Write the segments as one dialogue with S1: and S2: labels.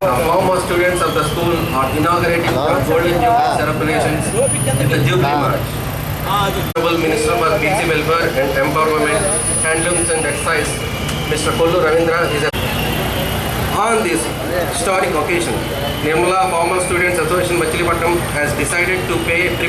S1: Former students of the school are inaugurating the Golden Jubilee celebrations with the Jubilee March. Honorable Minister for PC Welfare and Empowerment, Handlooms and Textiles, Mr. Kollu Ravindra, is on this historic occasion. Nirmala Former Students Association Machilipatnam has decided to pay a tribute.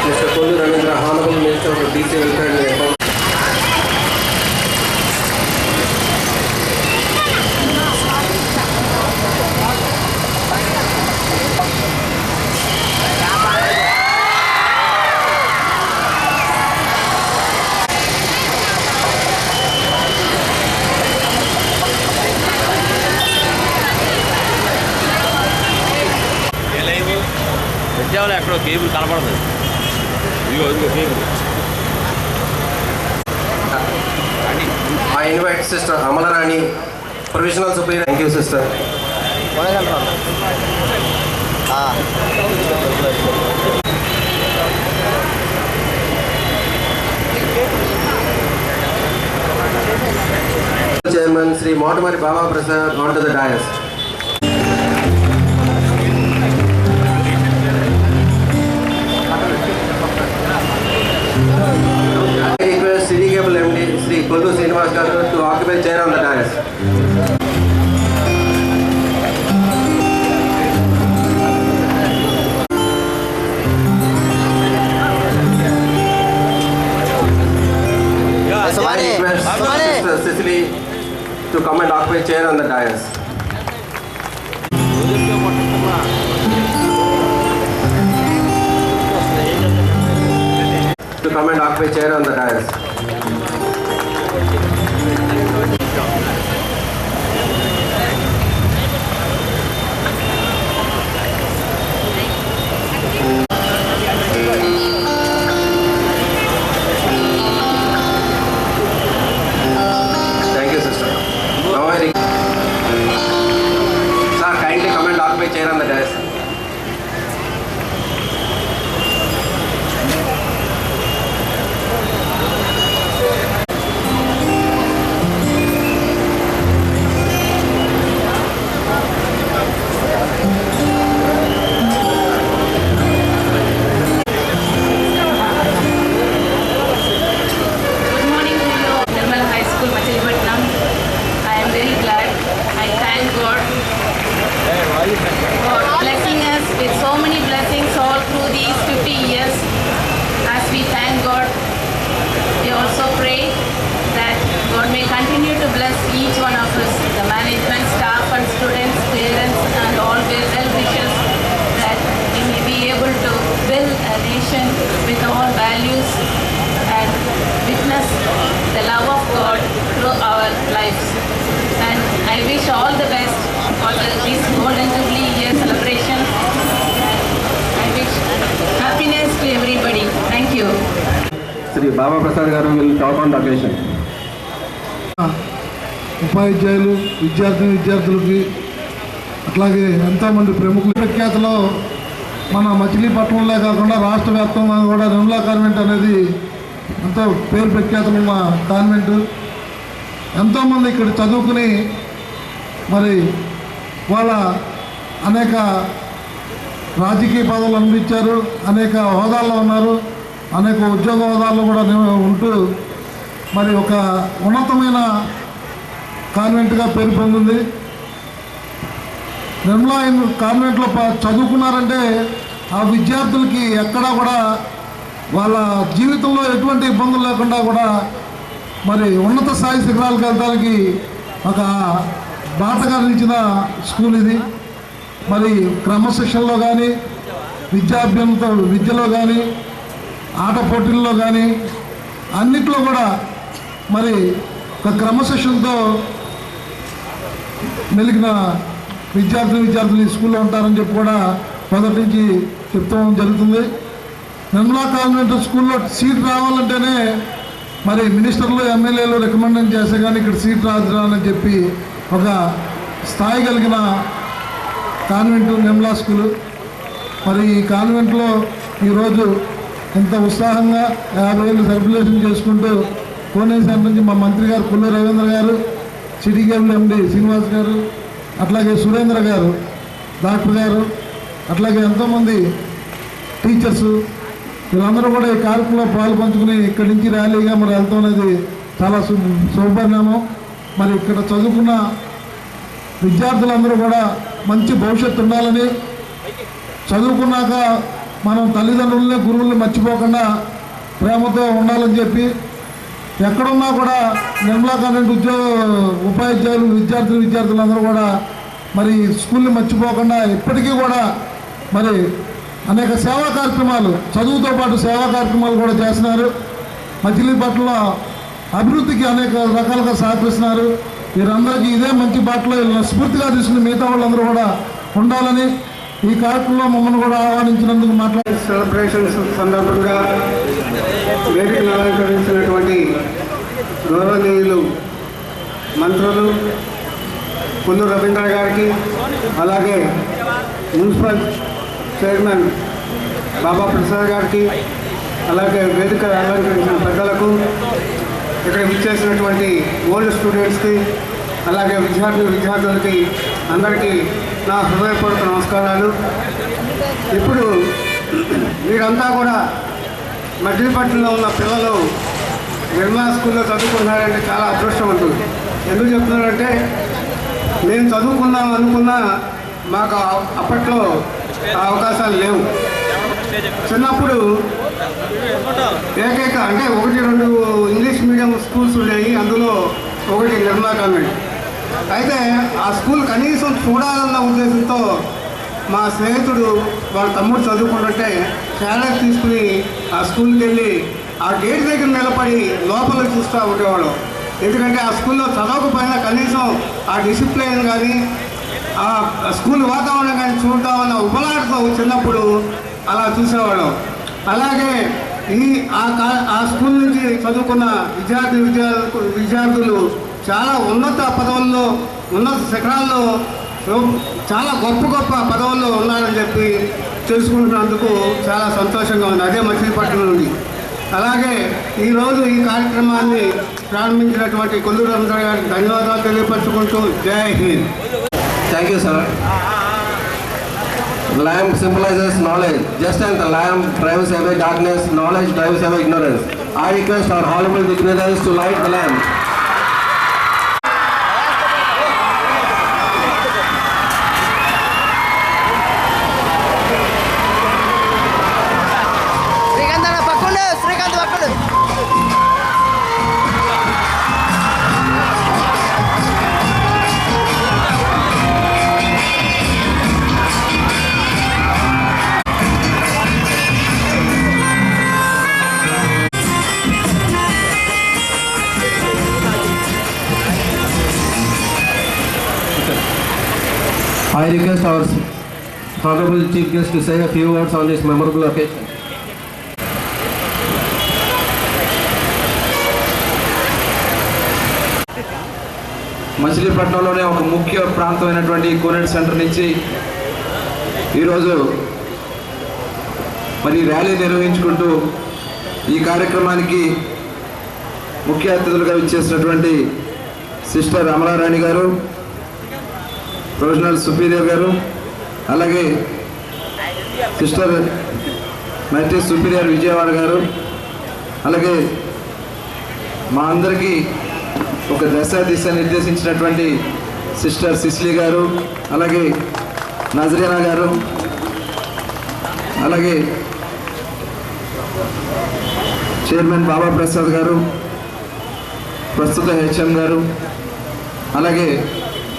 S1: Mr. Kollu Ravindra, Honorable Minister for DC Welfare and Empowerment.
S2: ఎక్కడో cable కనపడదు. ఇదిగో cable.
S1: I invite Sister Amalarani, Provisional Superior. Thank you, Sister. Chairman Sri Motumari Baba Prasad onto the dais. I request City Cable MD Sri Kollu Srinivas Garu to occupy chair on the dais. I request Sister Cecily to come and occupy chair on the dais. To come and occupy chair on the dais. Thank you, sister. Now I sir, kindly come and occupy chair on the dais. Sri Baba Prasad garu will talk on the occasion.
S3: ఉపాధ్యాయులు విద్యార్థులకి అట్లాగే ఎంతోమంది ప్రముఖుల ప్రఖ్యాతలో మన మచిలీపట్నంలో కాకుండా రాష్ట్ర వ్యాప్తంగా కూడా నిర్మలా కాన్వెంట్ అనేది ఎంతో పేరు ప్రఖ్యాతలున్న కాన్వెంట్. ఎంతోమంది ఇక్కడ చదువుకుని మరి వాళ్ళ అనేక రాజకీయ పదవులు అనుభవించారు, అనేక హోదాల్లో ఉన్నారు, అనేక ఉద్యోగ హోదాల్లో కూడా ఉంటూ మరి ఒక ఉన్నతమైన కాన్వెంట్గా పేరు పొందింది. నిర్మలా కాన్వెంట్లో చదువుకున్నారంటే ఆ విద్యార్థులకి ఎక్కడా కూడా వాళ్ళ జీవితంలో ఎటువంటి ఇబ్బందులు లేకుండా కూడా మరి ఉన్నత స్థాయి శిఖరాలకు వెళ్ళడానికి ఒక బాటగా నిలిచిన స్కూల్ ఇది. మరి క్రమశిక్షణలో కానీ విద్యలో కానీ ఆట పోటీల్లో కానీ అన్నిట్లో కూడా మరి ఒక క్రమశిక్షణతో మెలిగిన విద్యార్థులు ఈ స్కూల్లో ఉంటారని చెప్పి కూడా మొదటి నుంచి చెప్తాం జరుగుతుంది. నిర్మలా కాన్వెంట్ స్కూల్లో సీట్ రావాలంటేనే మరి మినిస్టర్లు ఎమ్మెల్యేలు రికమెండ్ చేస్తే కానీ ఇక్కడ సీట్ రాదని చెప్పి ఒక స్థాయి కలిగిన కాన్వెంట్ నిర్మలా స్కూలు. మరి ఈ కాన్వెంట్లో ఈరోజు ఎంత ఉత్సాహంగా 50 ఏళ్ళు సెలబ్రేషన్ చేసుకుంటూ కోనేశ్వరం నుంచి మా మంత్రి గారు పుల్ల రవీంద్ర గారు, సిటీ కేబుల్ ఎండి శ్రీనివాస్ గారు, అట్లాగే సురేంద్ర గారు, డాక్టర్ గారు, అట్లాగే ఎంతోమంది టీచర్సు వీళ్ళందరూ కూడా ఈ కార్యక్రమంలో పాల్పంచుకుని ఇక్కడి నుంచి ర్యాలీగా మరి వెళ్తాం అనేది చాలా శుభపరిణామం. మరి ఇక్కడ చదువుకున్న విద్యార్థులందరూ కూడా మంచి భవిష్యత్తు ఉండాలని, చదువుకున్నాక మనం తల్లిదండ్రులని గురువుల్ని మర్చిపోకుండా ప్రేమతో ఉండాలని చెప్పి ఎక్కడున్నా కూడా నిర్మలా కాన్వెంట్ ఉపాధ్యాయులు విద్యార్థులందరూ కూడా మరి స్కూల్ని మర్చిపోకుండా ఇప్పటికీ కూడా మరి అనేక సేవా కార్యక్రమాలు చదువుతో పాటు సేవా కార్యక్రమాలు కూడా చేస్తున్నారు. మచిలీపట్నంలో అభివృద్ధికి అనేక రకాలుగా సహకరిస్తున్నారు. వీరందరికీ ఇదే మంచి బాటలో స్ఫూర్తిగా తీసుకుని మిగతా వాళ్ళందరూ కూడా ఉండాలని ఈ కార్యక్రమంలో మమ్మల్ని కూడా ఆహ్వానించినందుకు మాట్లాడే
S4: సెలబ్రేషన్స్ సందర్భంగా వేదికను అలంకరించినటువంటి గౌరవనీయులు మంత్రులు పుల్లు రవీంద్ర గారికి, అలాగే మున్సిపల్ చైర్మన్ బాబా ప్రసాద్ గారికి, అలాగే వేదిక అలంకరించిన పెద్దలకు, ఇక్కడ విచ్చేసినటువంటి ఓల్డ్ స్టూడెంట్స్కి, అలాగే విద్యార్థులకి అందరికీ నా హృదయపూర్వక నమస్కారాలు. ఇప్పుడు వీరంతా కూడా మచిలీపట్నంలో ఉన్న పిల్లలు నిర్మలా స్కూల్లో చదువుకుంటున్నారంటే చాలా అదృష్టవంతులు. ఎందుకు చెప్తున్నారంటే నేను చదువుకుందాం అనుకున్నా మాకు అప్పట్లో ఆ అవకాశాలు లేవు. చిన్నప్పుడు ఏకైక అంటే 1-2 ఇంగ్లీష్ మీడియం స్కూల్స్ ఉండేవి, అందులో ఒకటి నిర్మలా కాన్వెంట్. అయితే ఆ స్కూల్ కనీసం చూడాలన్న ఉద్దేశంతో మా స్నేహితుడు వాళ్ళ తమ్ముడు చదువుకుంటుంటే క్యారెట్ తీసుకుని ఆ స్కూల్కి వెళ్ళి ఆ గేట్ దగ్గర నిలబడి లోపల చూస్తూ ఉండేవాడు. ఎందుకంటే ఆ స్కూల్లో చదవకపోయినా కనీసం ఆ డిసిప్లిన్ కానీ ఆ స్కూల్ వాతావరణం కానీ చూద్దామన్న ఉపలాటతో చిన్నప్పుడు అలా చూసేవాళ్ళం. అలాగే ఆ స్కూల్ నుంచి చదువుకున్న విద్యార్థులు చాలా ఉన్నత పదవుల్లో, ఉన్నత శిఖరాల్లో, చాలా గొప్ప పదవుల్లో ఉన్నారని చెప్పి తెలుసుకుంటున్నందుకు చాలా సంతోషంగా ఉంది. అదే మచిలీపట్నం నుండి. అలాగే ఈరోజు ఈ కార్యక్రమాన్ని ప్రారంభించినటువంటి కొల్లు రవీంద్ర గారికి ధన్యవాదాలు తెలియపరచుకుంటూ జై Hind.
S1: Thank you, sir. Lamp symbolizes knowledge. Just as the lamp drives away darkness, knowledge drives away ignorance. I request our honorable dignitaries to light the lamp. I request our honorable chief guest to say a few words on this memorable occasion.
S5: మచిలీపట్నంలోనే ఒక ముఖ్య ప్రాంతమైనటువంటి కోనేటి centre నుంచి ఈరోజు మరి rally నిర్వహించుకుంటూ ఈ కార్యక్రమానికి ముఖ్య అతిథులుగా ఇచ్చేసినటువంటి సిస్టర్ అమలారాణి గారు, ప్రొఫెషనల్ సుపీరియర్ గారు, అలాగే సిస్టర్ మ్యాట్రిక్స్ సుపీరియర్ విజయవాడ గారు, అలాగే మా అందరికీ ఒక దిశ నిర్దేశించినటువంటి సిస్టర్ సిస్లీ గారు, అలాగే నజరీనా గారు, అలాగే చైర్మన్ బాబా ప్రసాద్ గారు, ప్రస్తుత హెచ్ఎం గారు, అలాగే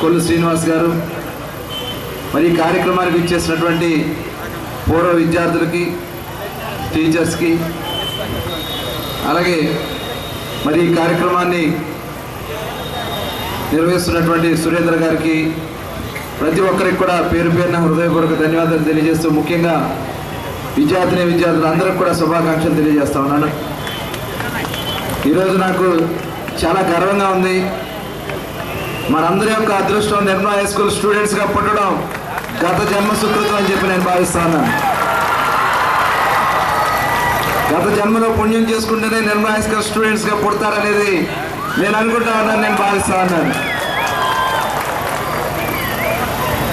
S5: కొల్లు శ్రీనివాస్ గారు, మరి ఈ కార్యక్రమానికి ఇచ్చేసినటువంటి పూర్వ విద్యార్థులకి, టీచర్స్కి, అలాగే మరి ఈ కార్యక్రమాన్ని నిర్వహిస్తున్నటువంటి సురేంద్ర గారికి, ప్రతి ఒక్కరికి కూడా పేరు పేరున హృదయపూర్వక ధన్యవాదాలు తెలియజేస్తూ, ముఖ్యంగా విద్యార్థులు అందరికి కూడా శుభాకాంక్షలు తెలియజేస్తా ఉన్నాను. ఈరోజు నాకు చాలా గర్వంగా ఉంది. మనందరి యొక్క అదృష్టం నిర్మలా హై స్కూల్ స్టూడెంట్స్గా పుట్టడం గత జన్మ సుకృతం అని చెప్పి నేను భావిస్తా ఉన్నాను. గత జన్మలో పుణ్యం చేసుకుంటేనే నిర్మలా హై స్కూల్ స్టూడెంట్స్గా పుడతారనేది నేను అనుకుంటా ఉన్నాను, నేను భావిస్తా ఉన్నాను.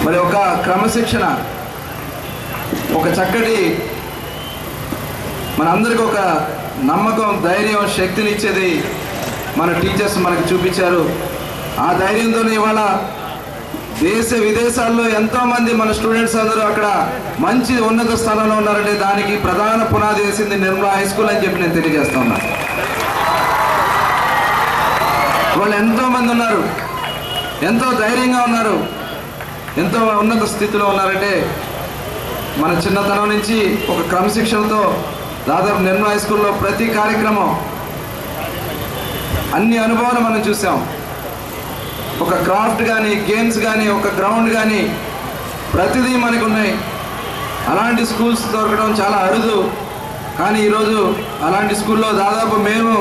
S5: మరి ఒక క్రమశిక్షణ, ఒక చక్కటి మనందరికీ ఒక నమ్మకం, ధైర్యం, శక్తిని ఇచ్చేది మన టీచర్స్ మనకు చూపించారు. ఆ ధైర్యంతోనే ఇవాళ దేశ విదేశాల్లో ఎంతోమంది మన స్టూడెంట్స్ అందరూ అక్కడ మంచి ఉన్నత స్థానంలో ఉన్నారంటే దానికి ప్రధాన పునాది వేసింది నిర్మలా హై స్కూల్ అని చెప్పి నేను తెలియజేస్తా ఉన్నాను. వాళ్ళు ఎంతోమంది ఉన్నారు, ఎంతో ధైర్యంగా ఉన్నారు, ఎంతో ఉన్నత స్థితిలో ఉన్నారంటే మన చిన్నతనం నుంచి ఒక క్రమశిక్షణతో దాదాపు నిర్మలా హై స్కూల్లో ప్రతి కార్యక్రమం, అన్ని అనుభవాలు మనం చూసాం. ఒక క్రాఫ్ట్ కానీ, గేమ్స్ కానీ, ఒక గ్రౌండ్ కానీ, ప్రతిదీ మనకు ఉన్నాయి. అలాంటి స్కూల్స్ దొరకడం చాలా అరుదు. కానీ ఈరోజు అలాంటి స్కూల్లో దాదాపు మేము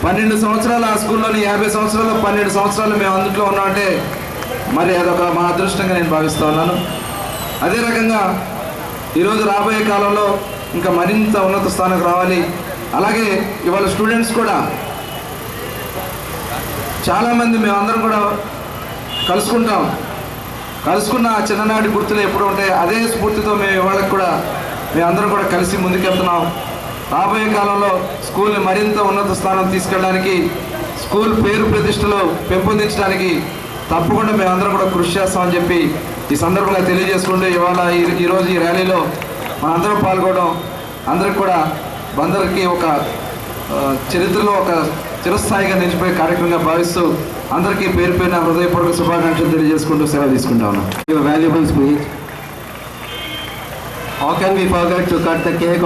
S5: 12 సంవత్సరాలు, ఆ స్కూల్లోని 50 సంవత్సరాలు, 12 సంవత్సరాలు మేము అందులో ఉన్నామంటే మరి అదొక మా అదృష్టంగా నేను భావిస్తూ ఉన్నాను. అదే రకంగా ఈరోజు రాబోయే కాలంలో ఇంకా మరింత ఉన్నత స్థానానికి రావాలి. అలాగే ఇవాళ స్టూడెంట్స్ కూడా చాలామంది మేమందరం కూడా కలుసుకున్న ఆ చిన్ననాటి గుర్తులు ఎప్పుడు ఉంటాయి. అదే స్ఫూర్తితో మేము ఇవాళకి కూడా మేమందరం కూడా కలిసి ముందుకెళ్తున్నాం. రాబోయే కాలంలో స్కూల్ని మరింత ఉన్నత స్థానం తీసుకెళ్ళడానికి, స్కూల్ పేరు ప్రతిష్టలు పెంపొందించడానికి తప్పకుండా మేమందరం కూడా కృషి చేస్తామని చెప్పి ఈ సందర్భంగా తెలియజేసుకుంటూ ఇవాళ ఈరోజు ఈ ర్యాలీలో మనందరం పాల్గొనడం అందరికీ ఒక చరిత్రలో ఒక చిరస్థాయిగా నిలిచిపోయే కార్యక్రమంగా భావిస్తూ అందరికీ పేరు పేరున హృదయపూర్వక శుభాకాంక్షలు తెలియజేసుకుంటూ సెలవు తీసుకుంటా ఉన్నాం. Valuable speech. How can we forget to cut the cake?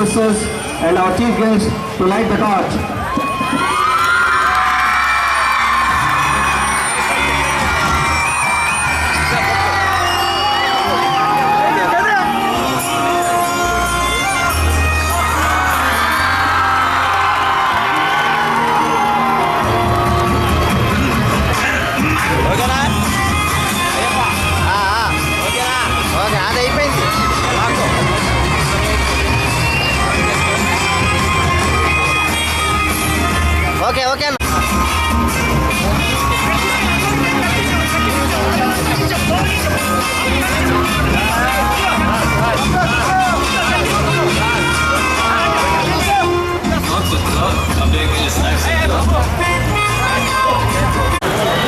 S4: sisters and our chief guest to light the torch.
S6: Okay okay అన్న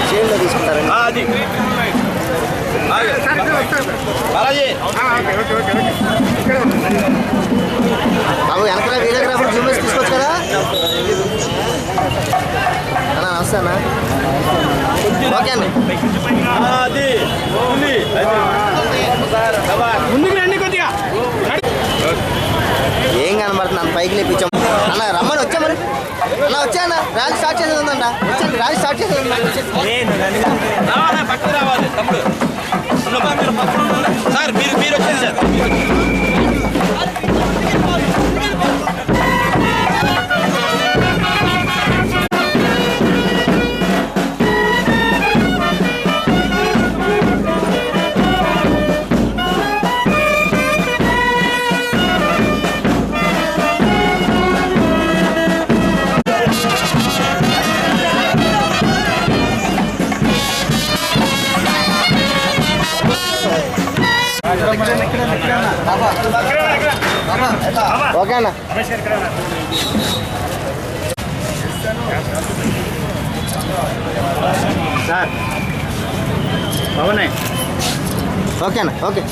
S6: చేయంలో తీసుకుంటారండి బాబు వెనకాల వీడియోగ్రాఫర్ జూమేసి తీసుకోవచ్చు కదా అన్నా నమస్తే అన్న ఓకే అండి ఏం కనబడుతుంది అంత పైకి లేపించాం అన్న రమ్మని వచ్చా మరి అన్న వచ్చా అన్న ర్యాలీ స్టార్ట్ చేసేది ఉందంట వచ్చండి ర్యాలీ స్టార్ట్ చేసేది
S2: సార్ మీరు వచ్చేది సార్
S6: ఓకే అన్న
S4: సార్ పవనే
S6: ఓకే అన్న ఓకే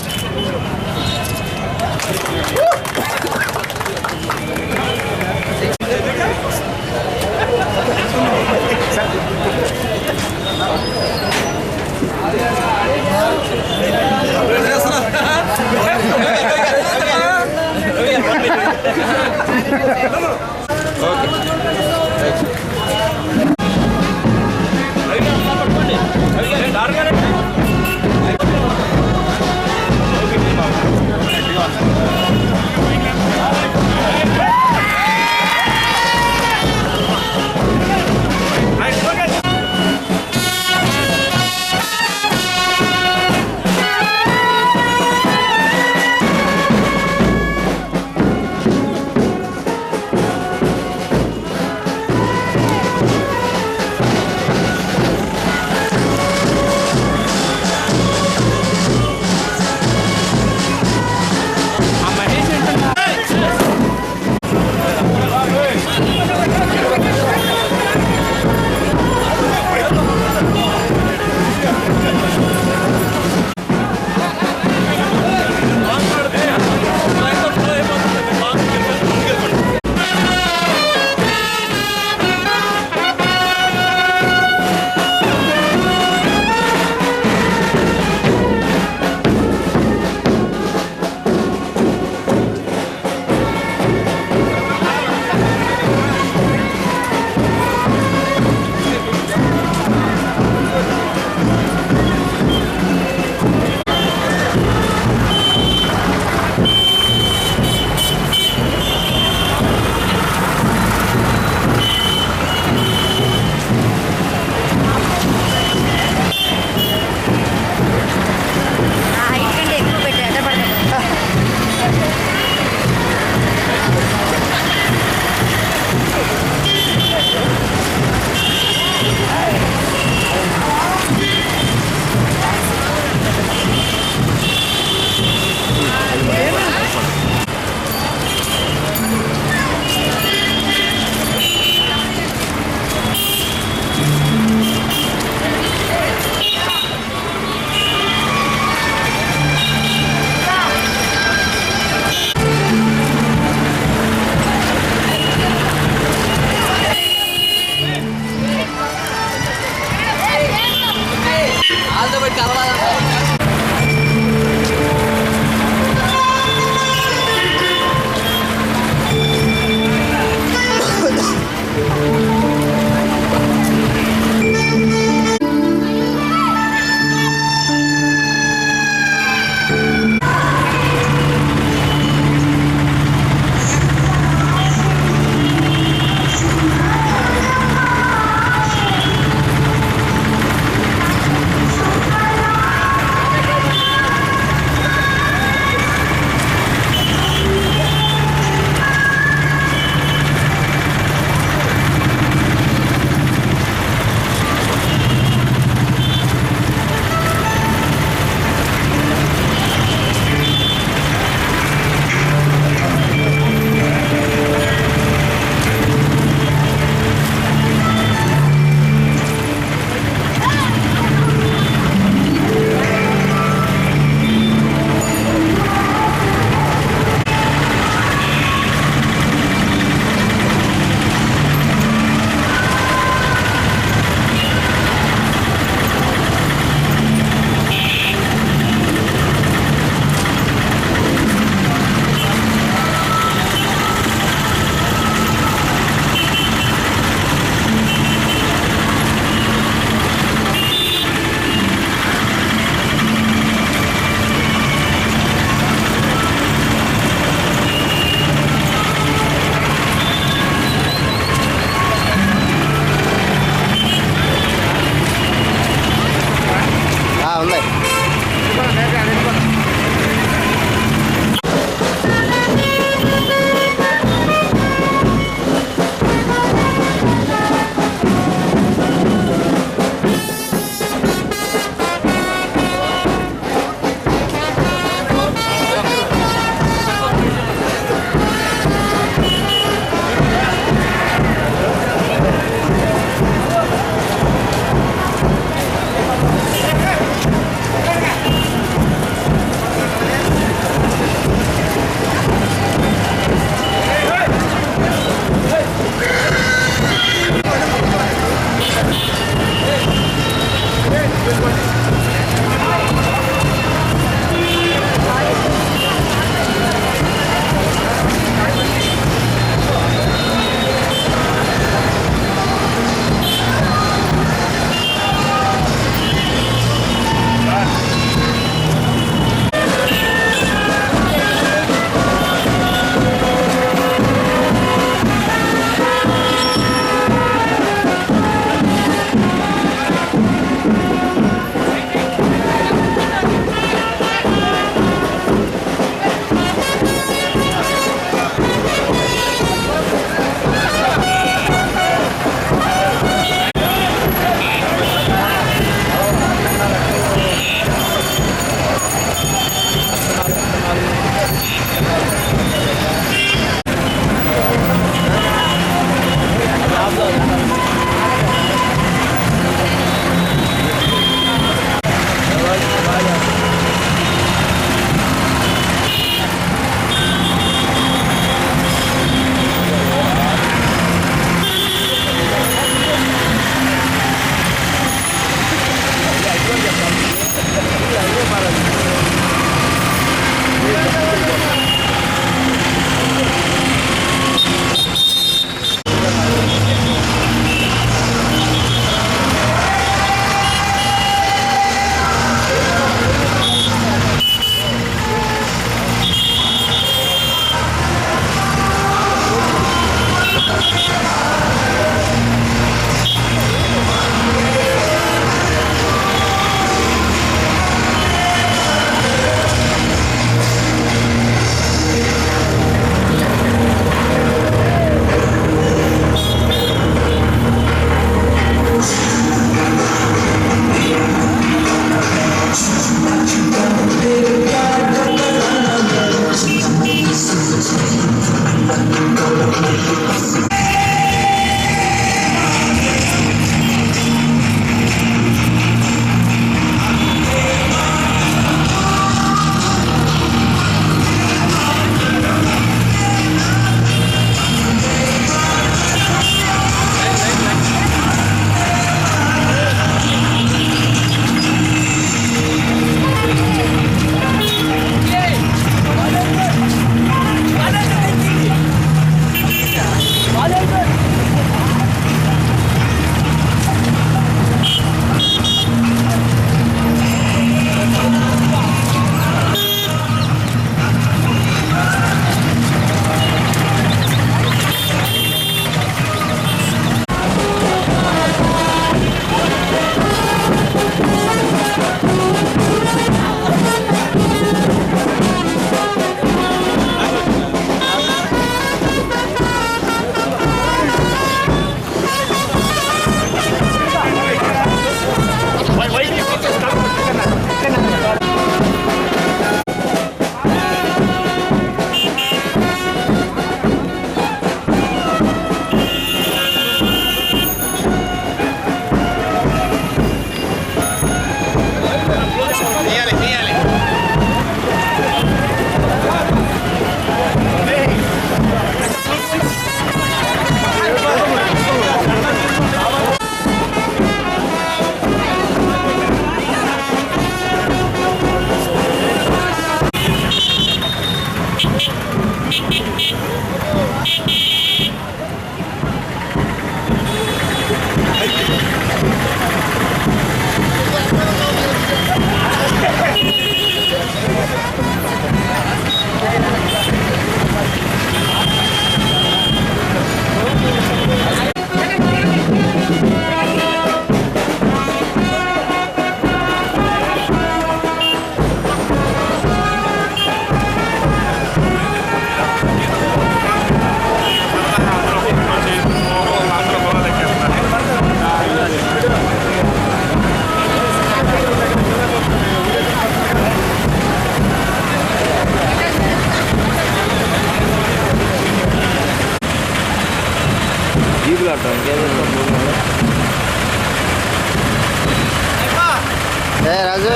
S6: ఏ రాజు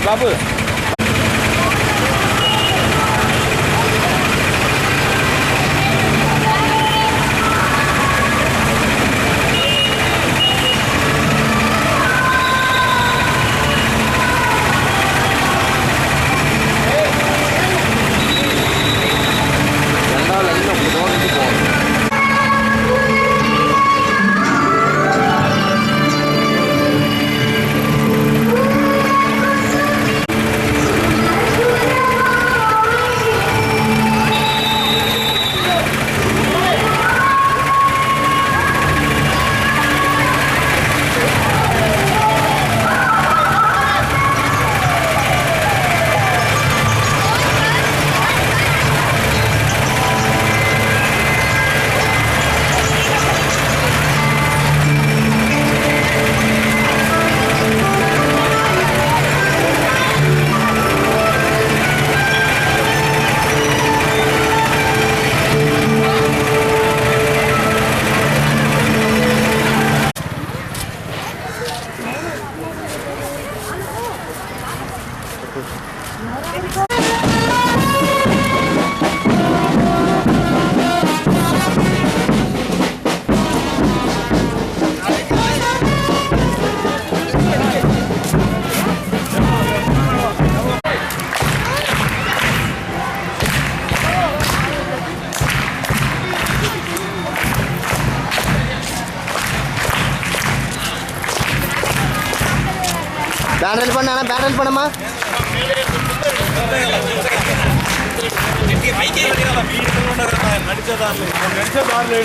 S2: బాబు
S6: బ్యానర్ వెళ్ళిపోండి అన్న, బ్యానర్ వెళ్ళిపోండమ్మా. చెప్పండి.